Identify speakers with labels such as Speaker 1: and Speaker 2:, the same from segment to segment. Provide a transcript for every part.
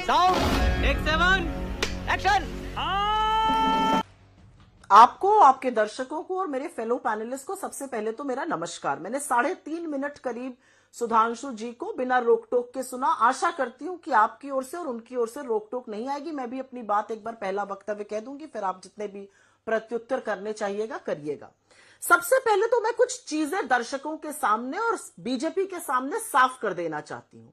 Speaker 1: Sound take 7 action.
Speaker 2: आपको, आपके दर्शकों को और मेरे फेलो पैनलिस्ट को सबसे पहले तो मेरा नमस्कार। मैंने 3.5 मिनट करीब सुधांशु जी को बिना रोक टोक के सुना। आशा करती हूं कि आपकी ओर से और उनकी ओर से रोक टोक नहीं आएगी। मैं भी अपनी बात एक बार पहला वक्तव्य कह दूंगी, फिर आप जितने भी प्रत्युत्तर करने चाहिएगा करिएगा। सबसे पहले तो मैं कुछ चीजें दर्शकों के सामने और बीजेपी के सामने साफ कर देना चाहती हूं।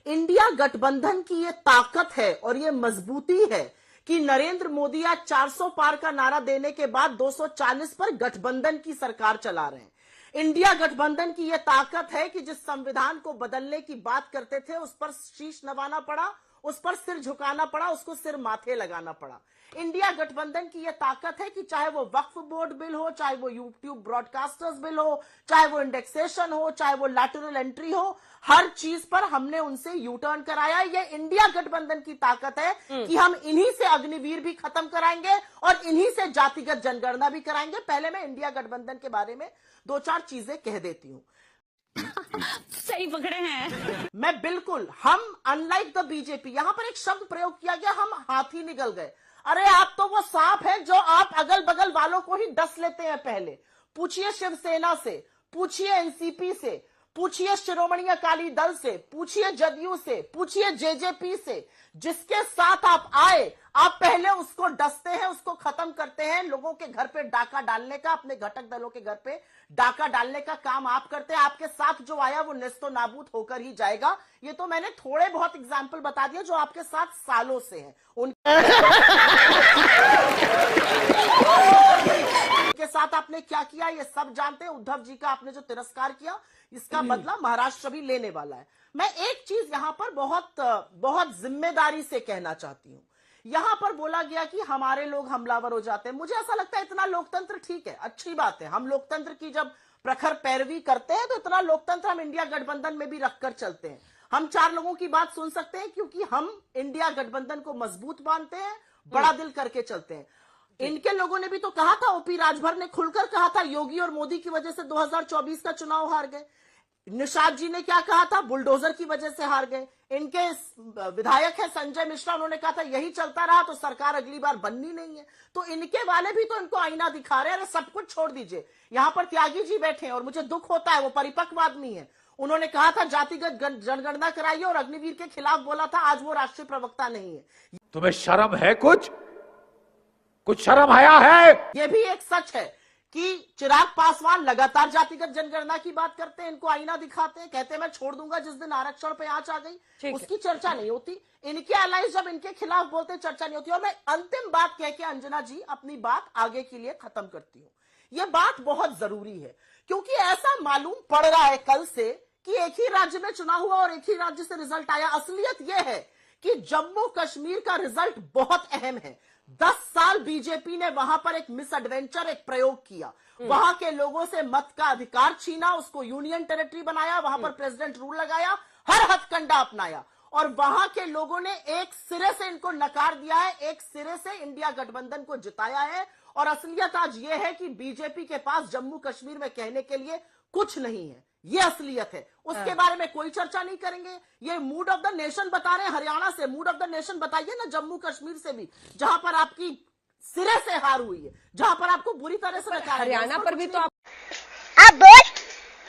Speaker 2: इंडिया गठबंधन की ये ताकत है और ये मजबूती है कि नरेंद्र मोदी आज 400 पार का नारा देने के बाद 240 पर गठबंधन की सरकार चला रहे हैं। इंडिया गठबंधन की यह ताकत है कि जिस संविधान को बदलने की बात करते थे उस पर शीश नवाना पड़ा, उस पर सिर झुकाना पड़ा, उसको सिर माथे लगाना पड़ा। इंडिया गठबंधन की यह ताकत है कि चाहे वो वक्फ बोर्ड बिल हो, चाहे वो यूट्यूब ब्रॉडकास्टर्स बिल हो, चाहे वो इंडेक्सेशन हो, चाहे वो लैटरल एंट्री हो, हर चीज पर हमने उनसे यू टर्न कराया। ये इंडिया गठबंधन की ताकत है कि हम इन्हीं से अग्निवीर भी खत्म कराएंगे और इन्हीं से जातिगत जनगणना भी कराएंगे। पहले मैं इंडिया गठबंधन के बारे में 2-4 चीजें कह देती हूं।
Speaker 3: सही पकड़े हैं।
Speaker 2: मैं बिल्कुल, हम अनलाइक द बीजेपी, यहां पर एक शब्द प्रयोग किया गया, हम हाथी निकल गए। अरे आप तो वो सांप है जो आप अगल बगल वालों को ही डस लेते हैं। पहले पूछिए शिवसेना से, पूछिए एनसीपी से, पूछिए शिरोमणि अकाली दल से, पूछिए जदयू से, पूछिए जेजेपी से। जिसके साथ आप आए, आप पहले उसको डसते हैं, उसको खत्म करते हैं। लोगों के घर पे डाका डालने का, अपने घटक दलों के घर पे डाका डालने का काम आप करते हैं। आपके साथ जो आया वो नेस्तो नाबूद होकर ही जाएगा। ये तो मैंने थोड़े बहुत एग्जाम्पल बता दिए जो आपके साथ सालों से हैं। उनके साथ आपने क्या किया ये सब जानते हैं। उद्धव जी का आपने जो तिरस्कार किया, इसका बदला महाराष्ट्र भी लेने वाला है। मैं एक चीज यहां पर बहुत जिम्मेदारी से कहना चाहती हूं। यहां पर बोला गया कि हमारे लोग हमलावर हो जाते हैं। मुझे ऐसा लगता है इतना लोकतंत्र ठीक है, अच्छी बात है। हम लोकतंत्र की जब प्रखर पैरवी करते हैं तो इतना लोकतंत्र हम इंडिया गठबंधन में भी रखकर चलते हैं। हम 4 लोगों की बात सुन सकते हैं क्योंकि हम इंडिया गठबंधन को मजबूत मानते हैं, बड़ा दिल करके चलते हैं। इनके लोगों ने भी तो कहा था, ओपी राजभर ने खुलकर कहा था, योगी और मोदी की वजह से 2024 का चुनाव हार गए। निषाद जी ने क्या कहा था, बुलडोजर की वजह से हार गए। इनके विधायक है संजय मिश्रा, उन्होंने कहा था यही चलता रहा तो सरकार अगली बार बननी नहीं है। तो इनके वाले भी तो इनको आईना दिखा रहे हैं। अरे सब कुछ छोड़ दीजिए, यहां पर त्यागी जी बैठे हैं और मुझे दुख होता है, वो परिपक्व आदमी है। उन्होंने कहा था जातिगत जनगणना कराइए और अग्निवीर के खिलाफ बोला था। आज वो राष्ट्रीय प्रवक्ता नहीं है।
Speaker 1: तुम्हें शर्म है? कुछ शर्म आया है?
Speaker 2: ये भी एक सच है कि चिराग पासवान लगातार जातिगत जनगणना की बात करते हैं, इनको आईना दिखाते हैं, कहते हैं मैं छोड़ दूंगा जिस दिन आरक्षण पे आंच आ गई, उसकी चर्चा नहीं होती। इनके अलाइज जब इनके खिलाफ बोलते हैं चर्चा नहीं होती। और मैं अंतिम बात कह के अंजना जी अपनी बात आगे के लिए खत्म करती हूं। यह बात बहुत जरूरी है क्योंकि ऐसा मालूम पड़ रहा है कल से कि एक ही राज्य में चुनाव हुआ और एक ही राज्य से रिजल्ट आया। असलियत यह है कि जम्मू कश्मीर का रिजल्ट बहुत अहम है। 10 साल बीजेपी ने वहां पर एक मिस एडवेंचर, एक प्रयोग किया। वहां के लोगों से मत का अधिकार छीना, उसको यूनियन टेरिटरी बनाया, वहां पर प्रेसिडेंट रूल लगाया, हर हथकंडा अपनाया और वहां के लोगों ने एक सिरे से इनको नकार दिया है, एक सिरे से इंडिया गठबंधन को जिताया है। और असलियत आज यह है कि बीजेपी के पास जम्मू कश्मीर में कहने के लिए कुछ नहीं है। ये असलियत है, उसके बारे में कोई चर्चा नहीं करेंगे। ये मूड ऑफ द नेशन बता रहे हैं हरियाणा से, मूड ऑफ द नेशन बताइए ना जम्मू कश्मीर से भी, जहां पर आपकी सिरे से हार हुई है, जहां पर आपको बुरी तरह से नकारा।
Speaker 3: हरियाणा पर भी तो आप
Speaker 2: बोल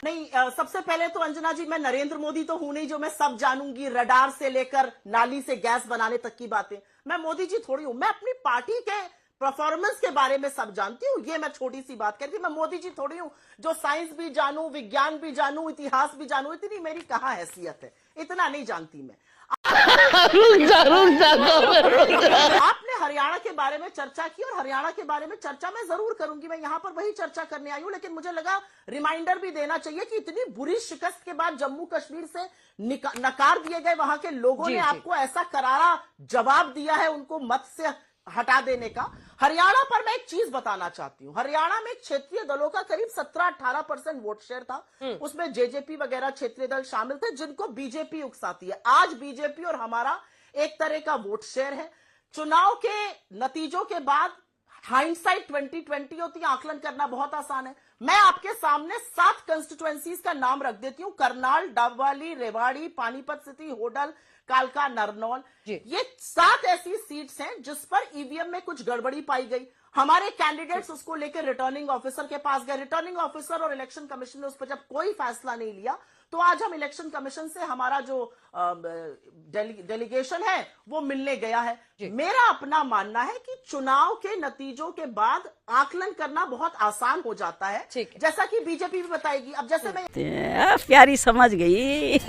Speaker 2: नहीं। सबसे पहले तो अंजना जी, मैं नरेंद्र मोदी तो हूं नहीं जो मैं सब जानूंगी, रडार से लेकर नाली से गैस बनाने तक की बातें। मैं मोदी जी थोड़ी हूं, मैं अपनी पार्टी के परफॉर्मेंस के बारे में सब जानती हूं। ये मैं छोटी सी बात कहती हूं। मैं मोदी जी थोड़ी हूं जो साइंस भी जानूं, विज्ञान भी जानूं, इतिहास भी जानूं। इतनी मेरी कहां हैसियत है, इतना नहीं जानती मैं। आपने हरियाणा के बारे में चर्चा की और हरियाणा के बारे में चर्चा मैं जरूर करूंगी। मैं यहां पर वही चर्चा करने आई हूं, लेकिन मुझे लगा रिमाइंडर भी देना चाहिए कि इतनी बुरी शिकस्त के बाद जम्मू कश्मीर से नकार दिए गए वहां के लोगों ने आपको ऐसा करारा जवाब दिया है उनको मत से हटा देने का। हरियाणा पर मैं एक चीज बताना चाहती हूं। हरियाणा में क्षेत्रीय दलों का करीब 17-18% वोट शेयर था। उसमें जेजेपी वगैरह क्षेत्रीय दल शामिल थे जिनको बीजेपी उकसाती है। आज बीजेपी और हमारा एक तरह का वोट शेयर है। चुनाव के नतीजों के बाद हाइंडसाइट 2020 होती है, आकलन करना बहुत आसान है। मैं आपके सामने 7 कंस्टिट्यूएंसीज का नाम रख देती हूं, करनाल, डबवाली, रेवाड़ी, पानीपत सिटी, होडल, कालका, नरनौल। ये 7 ऐसी सीट्स हैं जिस पर ईवीएम में कुछ गड़बड़ी पाई गई। हमारे कैंडिडेट्स उसको लेकर रिटर्निंग ऑफिसर के पास गए। रिटर्निंग ऑफिसर और इलेक्शन कमीशन ने उस पर जब कोई फैसला नहीं लिया, तो आज हम इलेक्शन कमीशन से हमारा जो डेलीगेशन है वो मिलने गया है। मेरा अपना मानना है कि चुनाव के नतीजों के बाद आकलन करना बहुत आसान हो जाता है, जैसा कि बीजेपी भी बताएगी। अब जैसे मैं
Speaker 4: प्यारी समझ गई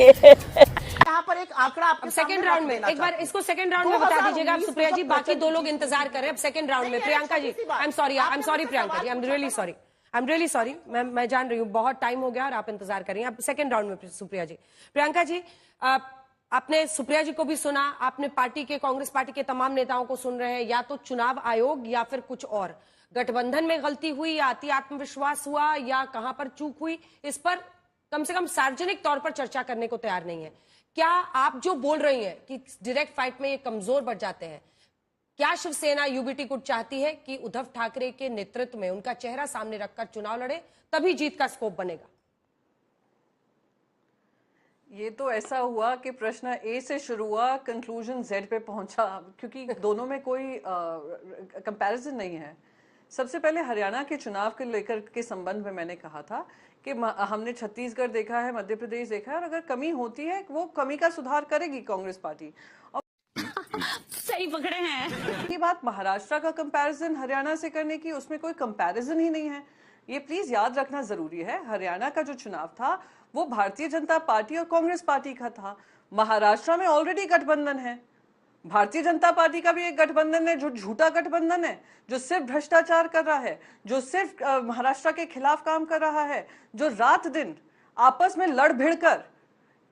Speaker 2: यहाँ पर एक आंकड़ा आपके
Speaker 3: सेकंड राउंड में एक बार इसको सेकंड राउंड में बता दीजिएगा आप सुप्रिया जी, बाकी 2 लोग इंतजार कर रहे हैं अब सेकंड राउंड में। Priyanka ji, I am sorry Priyanka ji, I am really sorry, मैं जान रही हूँ बहुत टाइम हो गया और आप इंतजार कर रही हैं। अब सेकंड राउंड में सुप्रिया जी। प्रियंका जी, आपने सुप्रिया जी को भी सुना, आपने पार्टी के, कांग्रेस पार्टी के तमाम नेताओं को सुन रहे हैं, या तो चुनाव आयोग या फिर कुछ और, गठबंधन में गलती हुई या अति आत्मविश्वास हुआ या कहां पर चूक हुई, इस पर कम से कम सार्वजनिक तौर पर चर्चा करने को तैयार नहीं है। क्या आप जो बोल रही हैं कि डायरेक्ट फाइट में ये कमजोर बढ़ जाते हैं, क्या शिवसेना यूबीटी गुट चाहती है कि उद्धव ठाकरे के नेतृत्व में उनका चेहरा सामने रखकर चुनाव लड़े, तभी जीत का स्कोप बनेगा?
Speaker 5: ये तो ऐसा हुआ कि प्रश्न ए से शुरू हुआ, कंक्लूजन जेड पे पहुंचा, क्योंकि दोनों में कोई कंपैरिजन नहीं है। सबसे पहले हरियाणा के चुनाव के लेकर के संबंध में मैंने कहा था कि हमने छत्तीसगढ़ देखा है, मध्य प्रदेश देखा है, और अगर कमी होती है वो कमी का सुधार करेगी कांग्रेस पार्टी। और
Speaker 3: सही पकड़े हैं।
Speaker 5: ये बात महाराष्ट्र का कंपैरिजन हरियाणा से करने की, उसमें कोई कंपैरिजन ही नहीं है। ये प्लीज याद रखना जरूरी है। हरियाणा का जो चुनाव था वो भारतीय जनता पार्टी और कांग्रेस पार्टी का था। महाराष्ट्र में ऑलरेडी गठबंधन है, भारतीय जनता पार्टी का भी एक गठबंधन है जो झूठा गठबंधन है, जो सिर्फ भ्रष्टाचार कर रहा है, जो सिर्फ महाराष्ट्र के खिलाफ काम कर रहा है, जो रात दिन आपस में लड़ भिड़ कर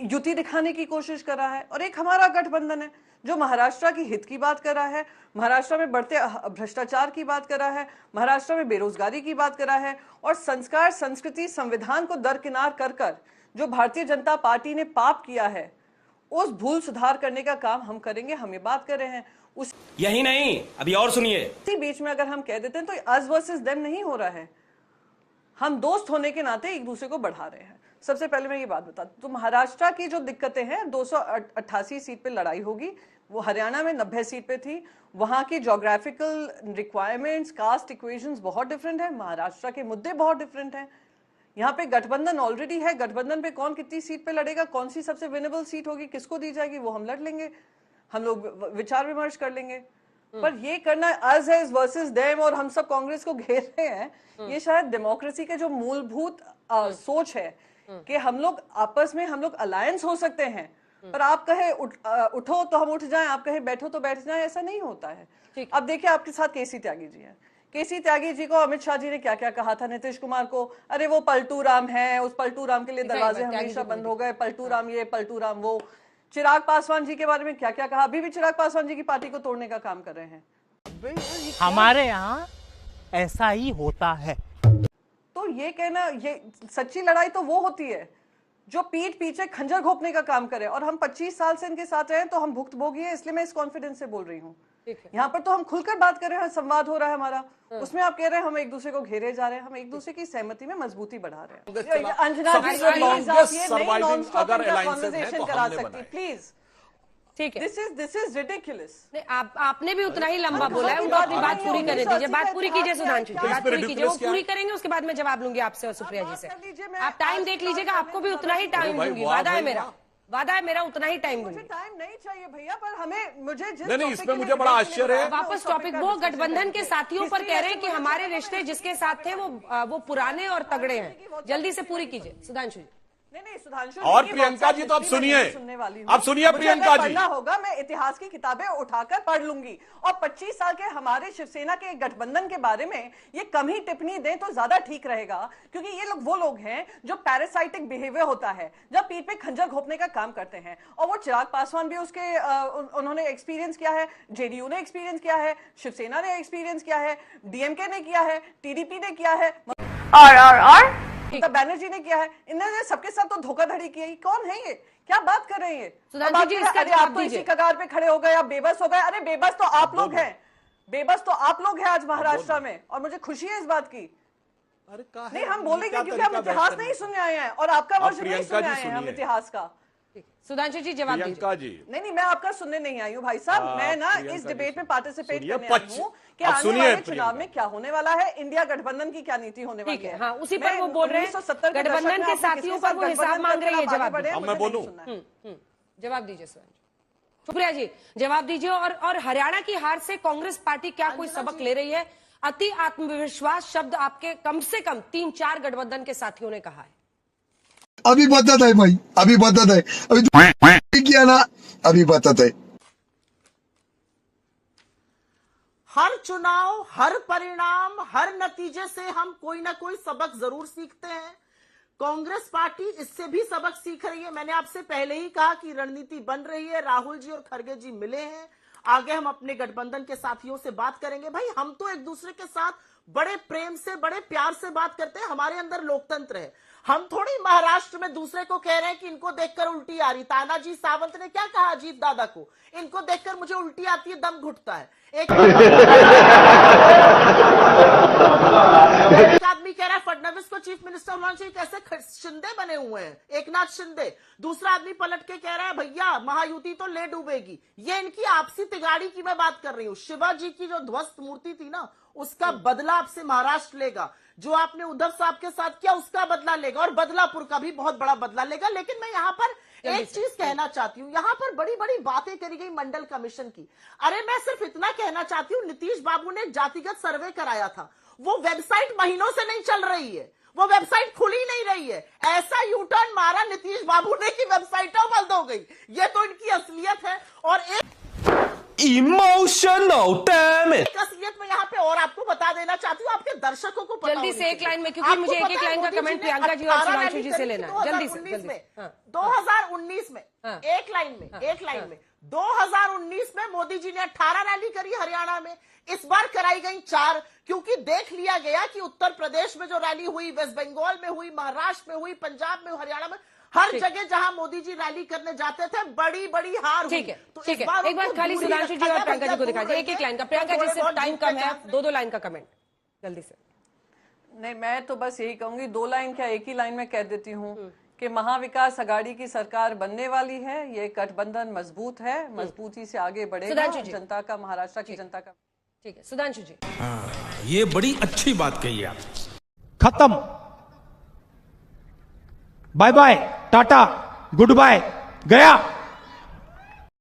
Speaker 5: युति दिखाने की कोशिश कर रहा है। और एक हमारा गठबंधन है जो महाराष्ट्र की हित की बात कर रहा है, महाराष्ट्र में बढ़ते भ्रष्टाचार की बात कर रहा है, महाराष्ट्र में बेरोजगारी की बात कर रहा है, और संस्कार, संस्कृति, संविधान को दरकिनार कर कर जो भारतीय जनता पार्टी ने पाप किया है, उस भूल सुधार करने का काम हम करेंगे। हम ये बात कर रहे हैं। उस
Speaker 6: यही नहीं, अभी और सुनिए।
Speaker 5: इसी बीच में अगर हम कह देते हैं तो अस वर्सेस देम नहीं हो रहा है, हम दोस्त होने के नाते एक दूसरे को बढ़ा रहे हैं। सबसे पहले मैं ये बात बता दूं, तो महाराष्ट्र की जो दिक्कतें हैं, 288 सीट पे लड़ाई होगी, वो हरियाणा में 90 सीट पे थी। वहां की ज्योग्राफिकल रिक्वायरमेंट्स, कास्ट इक्वेशंस बहुत डिफरेंट है, महाराष्ट्र के मुद्दे बहुत डिफरेंट हैं। यहाँ पे गठबंधन ऑलरेडी है, गठबंधन पे कौन कितनी सीट पे लड़ेगा, कौन सी सबसे विनेबल सीट होगी, किसको दी जाएगी, वो हम लड़ लेंगे, हम लोग विचार विमर्श कर लेंगे। पर ये करना अस है वर्सेस देम और हम सब कांग्रेस को घेर रहे हैं, ये शायद डेमोक्रेसी के जो मूलभूत सोच है कि हम लोग आपस में हम लोग अलायंस हो सकते हैं, पर आप कहे उठो तो हम उठ जाएं, आप कहे बैठो तो बैठ जाएं, ऐसा नहीं होता है। अब देखिए आपके साथ केसी त्यागी जी हैं। केसी त्यागी जी को अमित शाह जी ने क्या क्या कहा था, नीतीश कुमार को, अरे वो पलटू राम है, उस पलटू राम के लिए दरवाजे हमेशा बंद हो गए, पलटू राम ये, पलटू राम वो। चिराग पासवान जी के बारे में क्या क्या कहा, अभी भी चिराग पासवान जी की पार्टी को तोड़ने का काम कर रहे हैं।
Speaker 7: हमारे यहाँ ऐसा ही होता है।
Speaker 5: तो ये कहना, ये सच्ची लड़ाई तो वो होती है जो पीठ पीछे खंजर घोंपने का काम करे, और हम 25 साल से इनके साथ रहे तो हम भुक्तभोगी है, इसलिए मैं इस कॉन्फिडेंस से बोल रही हूँ। यहाँ पर तो हम खुलकर बात कर रहे हैं, संवाद हो रहा है हमारा, उसमें आप कह रहे हैं हम एक दूसरे को घेरे जा रहे हैं, हम एक दूसरे की सहमति में मजबूती बढ़ा रहे हैं। अंजना जी प्लीज, आप ये नहीं नॉन स्टॉप कन्वर्सेशन करा सकती प्लीज,
Speaker 3: ठीक है।
Speaker 5: This is ridiculous.
Speaker 3: आपने भी उतना ही लंबा बोला है, उनकी बात पूरी करने दीजिए, बात पूरी कीजिए सुधांशु जी, बात पूरी कीजिए, वो पूरी करेंगे, उसके बाद मैं जवाब लूंगी आपसे और सुप्रिया जी से। आप टाइम देख लीजिएगा, आपको भी उतना ही टाइम दूंगी, वादा है मेरा, उतना ही टाइम दूंगी।
Speaker 5: टाइम नहीं चाहिए भैया, पर हमें मुझे
Speaker 1: नहीं, इसमें मुझे बड़ा आश्चर्य है।
Speaker 3: वापस टॉपिक, वो गठबंधन के साथियों पर कह रहे हैं कि हमारे रिश्ते जिसके साथ थे वो पुराने और तगड़े हैं। जल्दी से पूरी कीजिए सुधांशु जी।
Speaker 5: नहीं सुधांशु
Speaker 1: और प्रियंका जी तो आप सुनिए, आप सुनिए प्रियंका जी।
Speaker 5: पढ़ना होगा, मैं इतिहास की किताबें उठाकर पढ़ लूंगी, और 25 साल के हमारे शिवसेना के गठबंधन के बारे में ये कम ही टिप्पणी दें तो ज्यादा ठीक रहेगा, क्योंकि ये लोग वो लोग हैं जो पैरासाइटिक बिहेवियर होता है, जब पीठ पे खंजर घोंपने का काम करते हैं। और वो चिराग पासवान भी उसके उन्होंने एक्सपीरियंस किया है, जेडीयू ने एक्सपीरियंस किया है, शिवसेना ने एक्सपीरियंस किया है, डीएमके ने किया है, टीडीपी ने किया है, और ममता बनर्जी ने किया है। इन्होंने सबके साथ तो धोखाधड़ी की है। कौन है ये, क्या बात कर रहे हैं?
Speaker 3: सुधांशु जी, इसका
Speaker 5: आप तो इसी कगार पे खड़े हो गए, आप बेबस हो गए। अरे बेबस तो आप लोग हैं, बेबस तो आप लोग हैं आज महाराष्ट्र में, और मुझे खुशी है इस बात की।
Speaker 1: अरे काहे?
Speaker 5: नहीं, हम बोलेंगे
Speaker 1: क्या
Speaker 5: क्योंकि हम
Speaker 1: तरीका
Speaker 5: इतिहास
Speaker 1: बहस
Speaker 5: नहीं
Speaker 1: करने
Speaker 5: सुनने आए हैं, और आपका वर्जन नहीं
Speaker 1: प्रियंका
Speaker 5: सुनने
Speaker 1: जी
Speaker 5: आए हैं हम
Speaker 1: सुनिए।
Speaker 5: इतिहास का।
Speaker 3: सुधांशु जी जवाब दीजिए।
Speaker 1: प्रियंका जी,
Speaker 5: नहीं, मैं आपका सुनने नहीं आई हूँ भाई साहब। मैं ना
Speaker 1: प्रियंका
Speaker 5: इस
Speaker 1: जी,
Speaker 5: डिबेट में पार्टिसिपेट
Speaker 1: सुनिए,
Speaker 5: करने आई हूँ कि
Speaker 1: अब
Speaker 5: आने
Speaker 1: सुनिए
Speaker 5: वाले
Speaker 1: प्रियंका।
Speaker 5: चुनाव में क्या होने वाला है, इंडिया गठबंधन की क्या नीति होने वाली
Speaker 3: ठीक है,
Speaker 5: है।
Speaker 3: हाँ, उसी पर
Speaker 5: मैं
Speaker 3: वो बोल रहे हैं
Speaker 5: 1970 के दशक
Speaker 3: गठबंधन
Speaker 5: में
Speaker 3: के
Speaker 5: आपने
Speaker 3: साथियों
Speaker 5: किसके
Speaker 3: पर वो
Speaker 5: साथ
Speaker 3: हिसाब
Speaker 5: गठबंधन
Speaker 3: मांग रही है,
Speaker 5: करके आप
Speaker 3: जवाब
Speaker 5: आगे बढ़े हैं,
Speaker 1: अब
Speaker 5: मुझे
Speaker 1: मैं
Speaker 5: नहीं
Speaker 1: बोलूं?
Speaker 5: सुनना है।
Speaker 3: जवाब दीजिए सुधांशु। सुप्रिया जी जवाब दीजिए। और हरियाणा की हार से कांग्रेस पार्टी क्या कोई सबक ले रही है? अति आत्मविश्वास शब्द आपके कम से कम 3-4 गठबंधन के साथियों ने कहा है।
Speaker 8: अभी बदत है भाई, अभी बदत है, अभी किया ना, अभी बदत है।
Speaker 2: हर चुनाव, हर परिणाम, हर नतीजे से हम कोई ना कोई सबक जरूर सीखते हैं। कांग्रेस पार्टी इससे भी सबक सीख रही है। मैंने आपसे पहले ही कहा कि रणनीति बन रही है। राहुल जी और खड़गे जी मिले हैं। आगे हम अपने गठबंधन के साथियों से बात करेंगे। भाई हम तो एक दूसरे के साथ बड़े प्रेम से, बड़े प्यार से बात करते हैं। हमारे अंदर लोकतंत्र है। हम थोड़ी महाराष्ट्र में दूसरे को कह रहे हैं कि इनको देखकर उल्टी आ रही। तानाजी सावंत ने क्या कहा अजीत दादा को, इनको देखकर मुझे उल्टी आती है, दम घुटता है। एक आदमी कह रहा है फडणवीस को चीफ मिनिस्टर होना चाहिए। कैसे शिंदे बने हुए हैं, एकनाथ शिंदे। दूसरा आदमी पलट के कह रहा है भैया महायुति तो ले डूबेगी। ये इनकी आपसी तिगाड़ी की मैं बात कर रही हूँ। शिवा जी की जो ध्वस्त मूर्ति थी ना, उसका बदला आपसे महाराष्ट्र लेगा। जो आपने उद्धव साहब के साथ किया उसका बदला लेगा, और बदलापुर का भी बहुत बड़ा बदला लेगा। लेकिन मैं यहाँ पर एक चीज कहना चाहती हूँ। यहाँ पर बड़ी बड़ी बातें करी गई मंडल कमीशन की। अरे मैं सिर्फ इतना कहना चाहती हूँ, नीतीश बाबू ने जातिगत सर्वे कराया था। वो वेबसाइट महीनों से नहीं चल रही है, वो वेबसाइट खुली नहीं रही है। ऐसा यू टर्न मारा नीतीश बाबू ने कि वेबसाइटें बंद हो गई। ये तो इनकी असलियत है। और एक
Speaker 6: इमोशनल डैम इट।
Speaker 2: असलियत में यहाँ पे और आपको बता देना चाहती हूँ, आपके दर्शकों को पता
Speaker 3: जल्दी
Speaker 2: होनी
Speaker 3: से एक
Speaker 2: चाहिए।
Speaker 3: लाइन में, क्योंकि
Speaker 2: आपको
Speaker 3: मुझे
Speaker 2: पता
Speaker 3: एक-एक
Speaker 2: है
Speaker 3: लाइन का
Speaker 2: मोदी जी
Speaker 3: कमेंट
Speaker 2: ने
Speaker 3: प्रियंका जी और
Speaker 2: 18
Speaker 3: सुधांशु
Speaker 2: रैली
Speaker 3: जी से
Speaker 2: करी
Speaker 3: लेना है।
Speaker 2: 2019 में,
Speaker 3: हाँ।
Speaker 2: 2019 में,
Speaker 3: हाँ।
Speaker 2: एक लाइन में 2019 में मोदी जी ने 18 रैली करी हरियाणा में। इस बार कराई गई 4, क्योंकि देख लिया गया कि उत्तर प्रदेश में जो रैली हुई, वेस्ट बंगाल में हुई, महाराष्ट्र में हुई, पंजाब में, हरियाणा में, हर जगह जहां मोदी जी रैली करने जाते थे बड़ी बड़ी हार हुई।
Speaker 3: ठीक है,
Speaker 2: तो
Speaker 3: ठीक
Speaker 2: इस
Speaker 3: है। एक बार
Speaker 2: उनको
Speaker 3: खाली
Speaker 2: दूर ही
Speaker 3: सुधांशु जी
Speaker 2: रखा
Speaker 3: और
Speaker 2: गया।
Speaker 3: प्रियंका जी को
Speaker 2: भैया
Speaker 3: दिखा
Speaker 2: दूर
Speaker 3: दीजिए एक-एक लाइन का। प्रियंका जी
Speaker 2: थोड़े
Speaker 3: सिर्फ
Speaker 2: बहुत
Speaker 3: टाइम
Speaker 2: जीत
Speaker 3: कम
Speaker 2: के
Speaker 3: है,
Speaker 2: चांस
Speaker 3: 2-2 लाइन का कमेंट जल्दी से।
Speaker 5: नहीं, मैं तो बस यही कहूंगी, 2 लाइन क्या एक ही लाइन में कह देती हूँ कि महाविकास अघाड़ी की सरकार बनने वाली है। ये गठबंधन मजबूत है, मजबूती से आगे बढ़ेगा।
Speaker 3: सुधांशु जी।
Speaker 5: जनता का, महाराष्ट्र की जनता का।
Speaker 3: ठीक है सुधांशु जी।
Speaker 6: ये बड़ी अच्छी बात कही आप।
Speaker 7: खत्म। Bye bye, tata, good bye, गया।